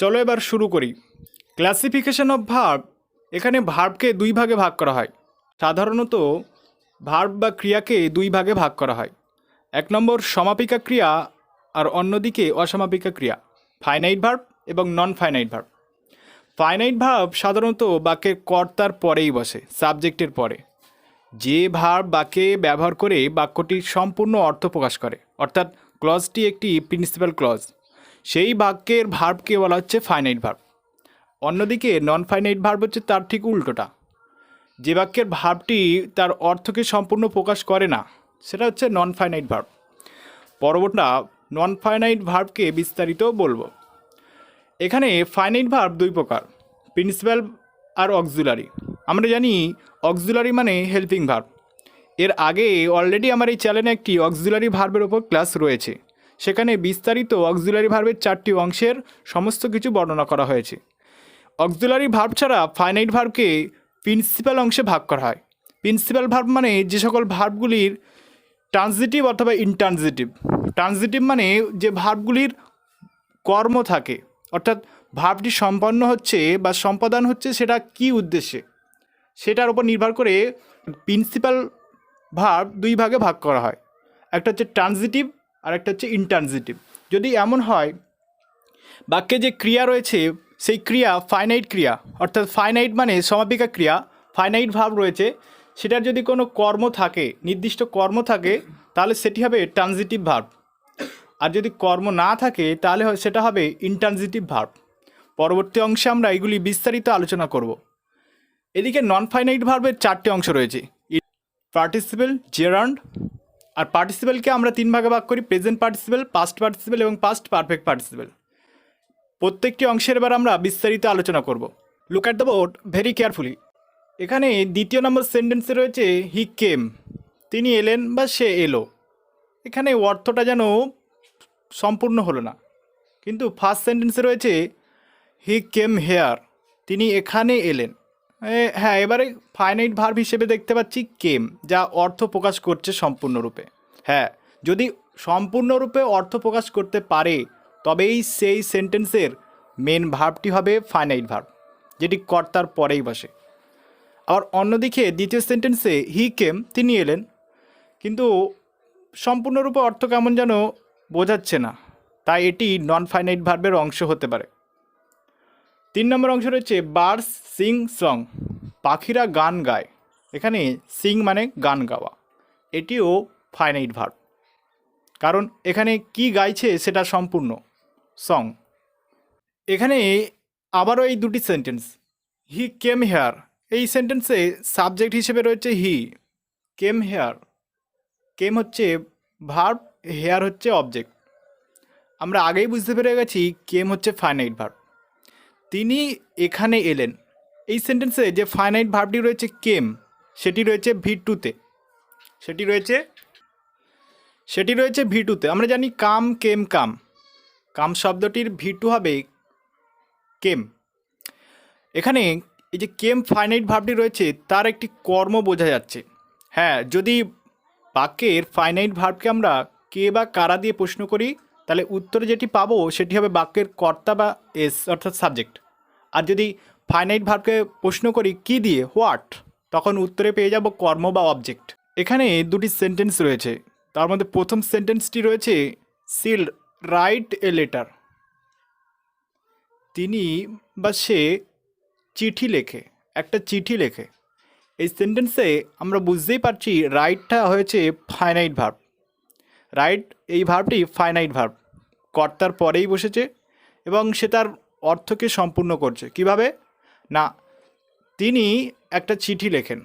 চলো এবার শুরু করি। Classification of verb. এখানে ভার্বকে দুই ভাগে ভাগ করা হয়। সাধারণত ভার্ব বা ক্রিয়াকে দুই ভাগে ভাগ করা হয়। এক নম্বর সমাপিকা ক্রিয়া আর অন্যদিকে অসমাপিকা ক্রিয়া, ফাইনাইট ভার্ব এবং নন ফাইনাইট ভার্ব। ফাইনাইট ভার্ব সাধারণত বাক্যের কর্তার পরেই বসে, সাবজেক্টের পরে। যে ভার্ব বাক্যে ব্যবহার করে বাক্যটির সম্পূর্ণ অর্থ প্রকাশ করে, অর্থাৎ ক্লজটি একটি প্রিন্সিপাল ক্লজ, সেই বাক্যের ভার্বকে বলা হচ্ছে ফাইনাইট ভার্ব। অন্যদিকে নন ফাইনাইট ভার্ব হচ্ছে তার ঠিক উল্টোটা। যে বাক্যের ভার্বটি তার অর্থকে সম্পূর্ণ প্রকাশ করে না, সেটা হচ্ছে নন ফাইনাইট ভার্ব। পরবর্তীটা নন ফাইনাইট ভার্বকে বিস্তারিত বলবো। এখানে ফাইনাইট ভার্ব দুই প্রকার, প্রিন্সিপাল আর অক্সিলারি। আমরা জানি অক্সিলারি মানে হেল্পিং ভার্ব। এর আগে অলরেডি আমার এই চ্যানেলে একটি অক্সিলারি ভার্বের ওপর ক্লাস রয়েছে, সেখানে বিস্তারিত অক্সিলারি ভার্বের 4টি অংশের সমস্ত কিছু বর্ণনা করা হয়েছে। অক্সিলারি ভার্ব ছাড়া ফাইনাইট ভার্বকে প্রিন্সিপাল অংশে ভাগ করা হয়। প্রিন্সিপাল ভার্ব মানে যে সকল ভার্বগুলির ট্রানজিটিভ অথবা ইনট্রানজিটিভ। ট্রানজিটিভ মানে যে ভার্বগুলির কর্ম থাকে, অর্থাৎ ভার্বটি সম্পন্ন হচ্ছে বা সম্পাদন হচ্ছে সেটা কি উদ্দেশ্যে, সেটার উপর নির্ভর করে প্রিন্সিপাল ভার্ব দুই ভাগে ভাগ করা হয়। একটা হচ্ছে ট্রানজিটিভ আর একটা হচ্ছে ইনট্রানজিটিভ। যদি এমন হয় বাক্যে যে ক্রিয়া রয়েছে সেই ক্রিয়া ফাইনাইট ক্রিয়া, অর্থাৎ ফাইনাইট মানে সমাপিকা ক্রিয়া, ফাইনাইট ভার্ব রয়েছে, সেটার যদি কোনো কর্ম থাকে, নির্দিষ্ট কর্ম থাকে, তাহলে সেটি হবে ট্রানজিটিভ ভার্ব। আর যদি কর্ম না থাকে তাহলে সেটা হবে ইনট্রানজিটিভ ভার্ব। পরবর্তী অংশে আমরা এগুলি বিস্তারিত আলোচনা করব। এদিকে নন ফাইনাইট ভার্বের 4টি অংশ রয়েছে, পার্টিসিপেল, জেরান্ড। আর পার্টিসিপেলকে আমরা 3 ভাগে ভাগ করি, প্রেজেন্ট পার্টিসিপেল, পাস্ট পার্টিসিপেল এবং পাস্ট পারফেক্ট পার্টিসিপেল। প্রত্যেকটি অংশের এবার আমরা বিস্তারিত আলোচনা করব। Look at the board very carefully. এখানে দ্বিতীয় নম্বর সেন্টেন্সে রয়েছে হি কেম, তিনি এলেন বা সে এলো। এখানে অর্থটা যেন সম্পূর্ণ হলো না, কিন্তু ফার্স্ট সেন্টেন্সে রয়েছে হি কেম হেয়ার, তিনি এখানে এলেন। হ্যাঁ, এবারে ফাইনাইট ভার্ব হিসেবে দেখতে পাচ্ছি কেম, যা অর্থ প্রকাশ করছে সম্পূর্ণরূপে। হ্যাঁ, যদি সম্পূর্ণরূপে অর্থ প্রকাশ করতে পারে তবেই সেই সেন্টেন্সের মেন ভার্বটি হবে ফাইনাইট ভার্ব, যেটি কর্তার পরেই বসে। আবার অন্যদিকে দ্বিতীয় সেন্টেন্সে হি কেম, তিনি এলেন, কিন্তু সম্পূর্ণরূপে অর্থ কেমন যেন বোঝাচ্ছে না, তাই এটি নন ফাইনাইট ভার্বের অংশ হতে পারে। 3 নম্বর অংশ রয়েছে বার্ডস সিং সং, পাখিরা গান গায়। এখানে সিং মানে গান গাওয়া, এটিও ফাইনাইট ভার্ব, কারণ এখানে কি গাইছে সেটা সম্পূর্ণ সং। এখানে আবারও এই দুটি সেন্টেন্স, হি কেম হেয়ার, এই সেন্টেন্সে সাবজেক্ট হিসেবে রয়েছে হি, কেম হেয়ার। কেম হচ্ছে ভার্ব, হেয়ার হচ্ছে অবজেক্ট। আমরা আগেই বুঝতে পেরে গেছি কেম হচ্ছে ফাইনাইট ভার্ব। তিনি এখানে এলেন, এই সেন্টেন্সে যে ফাইনাইট ভার্বটি রয়েছে কেম, সেটি রয়েছে ভি2তে, সেটি রয়েছে ভি2তে। আমরা জানি কাম, কেম, কাম। কাম শব্দটির ভি2 হবে কেম। এখানে এই যে কেম ফাইনাইট ভার্বটি রয়েছে তার একটি কর্ম বোঝা যাচ্ছে। হ্যাঁ, যদি বাক্যের ফাইনাইট ভার্বকে আমরা কে বা কারা দিয়ে প্রশ্ন করি, তাহলে উত্তরে যেটি পাবো সেটি হবে বাক্যের কর্তা বা এস, অর্থাৎ সাবজেক্ট। আর যদি ফাইনাইট ভার্বকে প্রশ্ন করি কি দিয়ে, হোয়াট, তখন উত্তরে পেয়ে যাব কর্ম বা অবজেক্ট। এখানে দুটি সেন্টেন্স রয়েছে, তার মধ্যে প্রথম সেন্টেন্সটি রয়েছে সিল রাইট এ লেটার, তিনি বা সে চিঠি লেখে, একটা চিঠি লেখে। এই সেন্টেন্সে আমরা বুঝতেই পারছি রাইটটা হয়েছে ফাইনাইট ভার্ব। রাইট এই ভার্বটি ফাইনাইট ভার্ব, কর্তার পরেই বসেছে এবং সে তার অর্থকে সম্পূর্ণ করছে। কিভাবে না, তিনি একটা চিঠি লেখেন,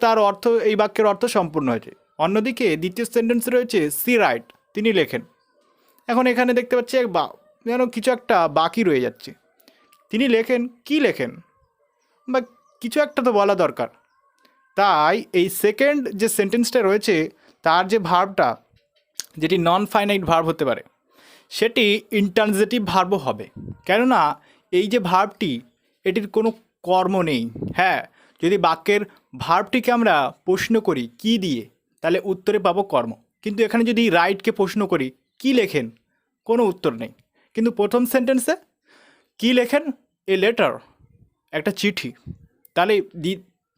তার অর্থ, এই বাক্যের অর্থ সম্পূর্ণ হয়েছে। অন্যদিকে দ্বিতীয় সেন্টেন্স রয়েছে সি রাইট, তিনি লেখেন। এখন এখানে দেখতে পাচ্ছি যেন কিছু একটা বাকি রয়ে যাচ্ছে। তিনি লেখেন, কি লেখেন, বা কিছু একটা তো বলা দরকার। তাই এই সেকেন্ড যে সেন্টেন্সটা রয়েছে তার যে ভার্বটা, যেটি নন ফাইনাইট ভার্ব হতে পারে, সেটি ইনট্রানজিটিভ ভার্বও হবে। কেননা এই যে ভার্বটি, এটির কোনো কর্ম নেই। হ্যাঁ, যদি বাক্যের ভার্বটিকে আমরা প্রশ্ন করি কি দিয়ে, তাহলে উত্তরে পাবো কর্ম। কিন্তু এখানে যদি রাইটকে প্রশ্ন করি কি লেখেন, কোনো উত্তর নেই। কিন্তু প্রথম সেন্টেন্সে কি লেখেন? এ লেটার, একটা চিঠি। তাহলে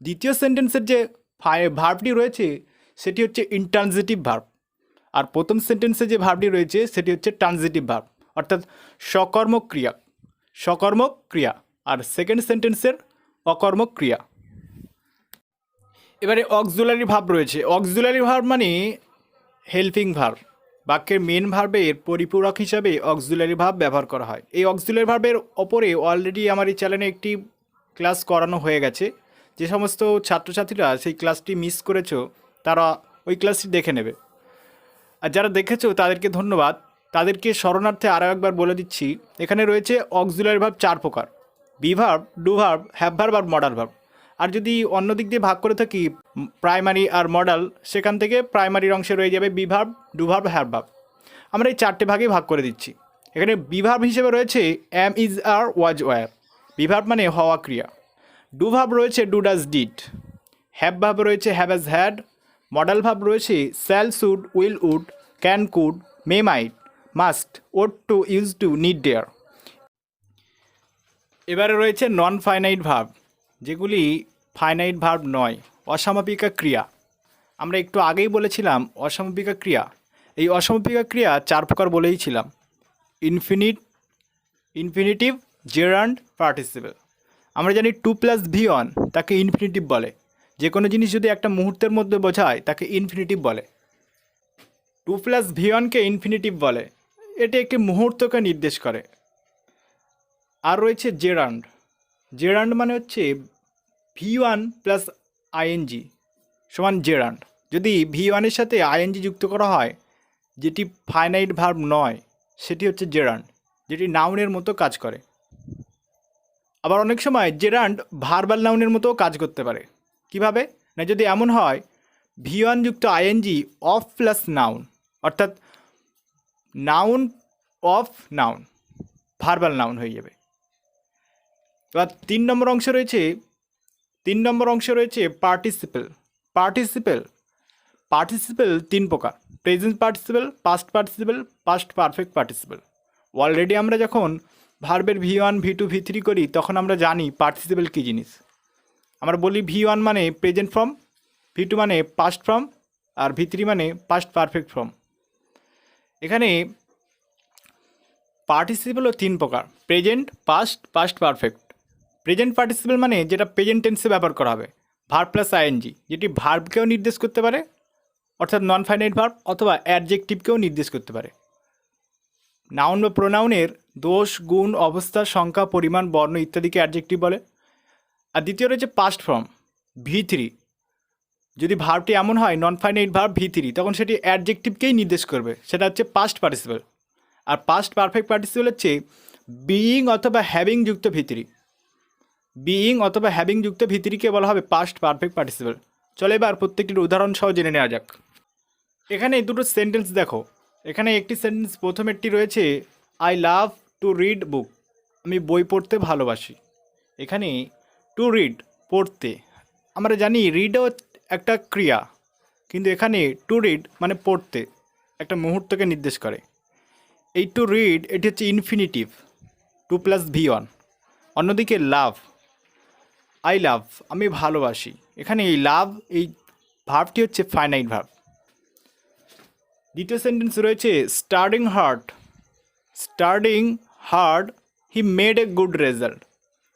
দ্বিতীয় সেন্টেন্সের যে ভার্বটি রয়েছে সেটি হচ্ছে ইনট্রানজিটিভ ভার্ব, আর প্রথম সেন্টেন্সে যে ভার্বটি রয়েছে সেটি হচ্ছে ট্রানজিটিভ ভার্ব, অর্থাৎ সকর্মক ক্রিয়া। সকর্মক ক্রিয়া। আর সেকেন্ড সেন্টেন্সের অকর্মক ক্রিয়া। এবারে অক্সিলারি ভার্ব রয়েছে। অক্সিলারি ভার্ব মানে হেল্পিং ভার্ব। বাক্যের মেন ভার্বের পরিপূরক হিসাবে অক্সিলারি ভার্ব ব্যবহার করা হয়। এই অক্সিলারি ভার্বের ওপরে অলরেডি আমার এই চ্যানেলে একটি ক্লাস করানো হয়ে গেছে। যে সমস্ত ছাত্রছাত্রীরা সেই ক্লাসটি মিস করেছো তারা ওই ক্লাসটি দেখে নেবে। আর যারা দেখেছো তাদেরকে ধন্যবাদ। তাদেরকে স্মরণার্থে আরও একবার বলে দিচ্ছি, এখানে রয়েছে অক্সিলারি ভার্ব 4 প্রকার: be verb, do verb, have verb আর মডাল ভার্ব। আর যদি অন্য দিক দিয়ে ভাগ করে থাকি প্রাইমারি আর মডাল, সেখান থেকে প্রাইমারির অংশে রয়ে যাবে B verb, do verb, have verb. আমরা এই 4টে ভাগে ভাগ করে দিচ্ছি। এখানে বি ভার্ব হিসেবে রয়েছে am, is, are, was, were. Be verb মানে হওয়া ক্রিয়া। ডু ভার্ব রয়েছে do, does, did. Have verb রয়েছে have, has, had. Modal verb রয়েছে shall, should, will, would, can, could, may, might, must, ought to, use to, need, dare. এবারে রয়েছে non finite verb, যেগুলি finite verb নয়, অসমাপিকা ক্রিয়া। আমরা একটু আগেই বলেছিলাম অসমাপিকা ক্রিয়া। এই অসমাপিকা ক্রিয়া 4 প্রকার বলেইছিলাম: ইনফিনিটিভ, জেরান্ড, পার্টিসিপল। আমরা জানি 2+V1 তাকে ইনফিনিটিভ বলে। যে কোনো জিনিস যদি একটা মুহূর্তের মধ্যে বোঝায় তাকে ইনফিনিটিভ বলে। 2+V1কে ইনফিনিটিভ বলে, এটি একটি মুহূর্তকে নির্দেশ করে। আর রয়েছে জেরান্ড। জেরান্ড মানে হচ্ছে V1 প্লাস আইএনজি সমান জেরান্ড। যদি V1 এর সাথে আইএনজি যুক্ত করা হয়, যেটি ফাইনাইট ভার্ব নয়, সেটি হচ্ছে জেরান্ড, যেটি নাউনের মতো কাজ করে। আবার অনেক সময় জেরান্ড ভার্বাল নাউনের মতো কাজ করতে পারে। কিভাবে না, যদি এমন হয় V1 যুক্ত আইএনজি অফ প্লাস নাউন, অর্থাৎ noun of noun, verbal noun হয়ে যাবে। এবার 3 নম্বর অংশ রয়েছে পার্টিসিপেল। পার্টিসিপেল 3 প্রকার: present participle, past participle, past perfect participle. Already আমরা যখন ভার্বের V1, V2, V3 করি তখন আমরা জানি পার্টিসিপেল কী জিনিস। আমরা বলি V1 মানে প্রেজেন্ট ফর্ম, V2 মানে পাস্ট ফর্ম, আর V3 মানে পাস্ট পারফেক্ট ফর্ম। এখানে পার্টিসিপেলও 3 প্রকার: present, past, past perfect. Present participle মানে যেটা প্রেজেন্ট টেন্সে ব্যবহার করা হবে, ভার্ব প্লাস আইএনজি, যেটি ভার্বকেও নির্দেশ করতে পারে অর্থাৎ নন ফাইনাইট ভার্ব, অথবা অ্যাডজেক্টিভকেও নির্দেশ করতে পারে। নাউন বা প্রোনাউনের দোষ, গুণ, অবস্থা, সংখ্যা, পরিমাণ, বর্ণ ইত্যাদিকে অ্যাডজেক্টিভ বলে। আর দ্বিতীয় রয়েছে পাস্ট ফর্ম, V3। যদি ভার্বটি এমন হয় নন ফাইনাইট ভার্ব V3, তখন সেটি অ্যাডজেক্টিভকেই নির্দেশ করবে, সেটা হচ্ছে পাস্ট পার্টিসিপেল। আর পাস্ট পারফেক্ট পার্টিসিপেল হচ্ছে বিইং অথবা হ্যাভিং যুক্ত V3। বিইং অথবা হ্যাভিং যুক্ত V3কে বলা হবে পাস্ট পারফেক্ট পার্টিসিপেল। চলে এবার প্রত্যেকটির উদাহরণ সহ জেনে নেওয়া যাক। এখানে দুটো সেন্টেন্স দেখো। এখানে একটি সেন্টেন্স, প্রথমেরটি রয়েছে আই লাভ টু রিড বুক, আমি বই পড়তে ভালোবাসি। এখানে টু রিড, পড়তে। আমরা জানি রিডও একটা ক্রিয়া, কিন্তু এখানে টু রিড মানে পড়তে, একটা মুহূর্তকে নির্দেশ করে। এই টু রিড এটি হচ্ছে ইনফিনিটিভ, 2+V1। অন্যদিকে লাভ, আই লাভ, আমি ভালোবাসি। এখানে এই লাভ, এই ভার্বটি হচ্ছে ফাইনাইট ভার্ব। দ্বিতীয় সেন্টেন্স রয়েছে studying hard he made a good result,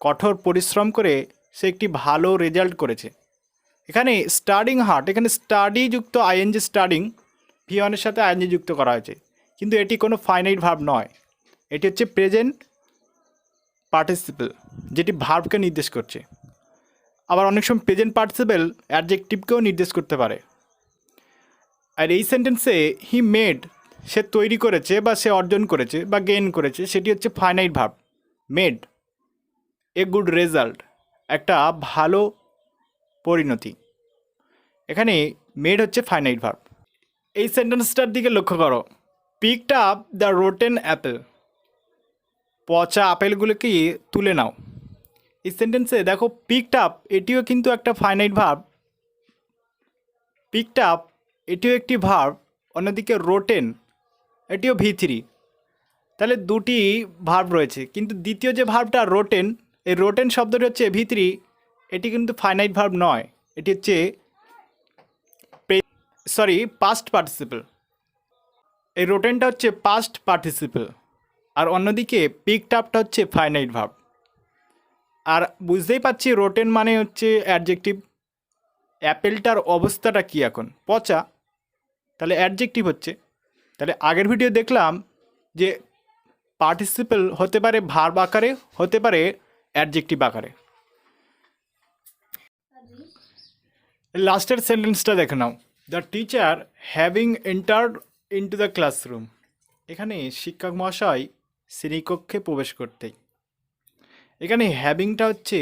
কঠোর পরিশ্রম করে সে একটি ভালো রেজাল্ট করেছে। এখানে স্টাডিং হার্ড, এখানে স্টাডি যুক্ত আইএনজি, স্টাডিং V1 এর সাথে আইএনজি যুক্ত করা হয়েছে, কিন্তু এটি কোনো ফাইনাইট ভার্ব নয়। এটি হচ্ছে প্রেজেন্ট পার্টিসিপেল, যেটি ভার্বকে নির্দেশ করছে। আবার অনেক সময় প্রেজেন্ট পার্টিসিপেল অ্যাডজেক্টিভকেও নির্দেশ করতে পারে। আর এই সেন্টেন্সে হি মেড, সে তৈরি করেছে বা সে অর্জন করেছে বা গেইন করেছে, সেটি হচ্ছে finite verb. Made a good result, একটা ভালো পরিণতি। এখানে মেড হচ্ছে ফাইনাইট ভার্ব। এই সেন্টেন্সটার দিকে লক্ষ্য করো, picked up the rotten apple, পচা আপেলগুলোকে তুলে নাও। এই সেন্টেন্সে দেখো পিকড আপ, এটিও কিন্তু একটা ফাইনাইট ভার্ব। পিকড আপ এটিও একটি ভার্ব। অন্যদিকে রোটেন এটিও V3। তাহলে দুটি ভার্ব রয়েছে, কিন্তু দ্বিতীয় যে ভার্বটা রোটেন, এই রোটেন শব্দটি হচ্ছে ভিতরি, এটি কিন্তু ফাইনাইট ভার্ব নয়, এটি হচ্ছে পাস্ট পার্টিসিপল। এই রোটেনটা হচ্ছে পাস্ট পার্টিসিপল, আর অন্যদিকে পিকড আপটা হচ্ছে ফাইনাইট ভার্ব। আর বুঝতেই পারছি রোটেন মানে হচ্ছে অ্যাডজেক্টিভ। অ্যাপেলটার অবস্থাটা কি এখন? পচা, তাহলে অ্যাডজেক্টিভ হচ্ছে। তাহলে আগের ভিডিও দেখলাম যে পার্টিসিপল হতে পারে ভার্ব আকারে, হতে পারে অ্যাডজেক্টিভ আকারে। লাস্টের সেন্টেন্সটা দেখে নাও, the teacher having entered into the classroom. এখানে শিক্ষক মহাশয় শ্রেণীকক্ষে প্রবেশ করতেই, এখানে হ্যাভিংটা হচ্ছে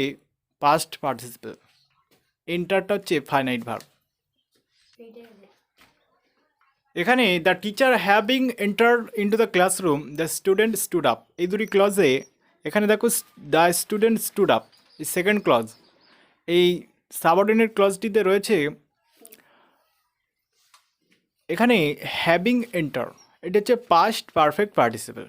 পাস্ট পার্টিসিপল, এন্টারটা হচ্ছে ফাইনাইট ভার্ব। এখানে the teacher having entered into the classroom, the student stood up, এই দুটি ক্লজে এখানে দেখো দ্য স্টুডেন্ট স্টুড আপ এই সেকেন্ড ক্লজ, এই সাবঅর্ডিনেট ক্লজটিতে রয়েছে এখানে হ্যাভিং এন্টার, এটা হচ্ছে পাস্ট পারফেক্ট পার্টিসিপল।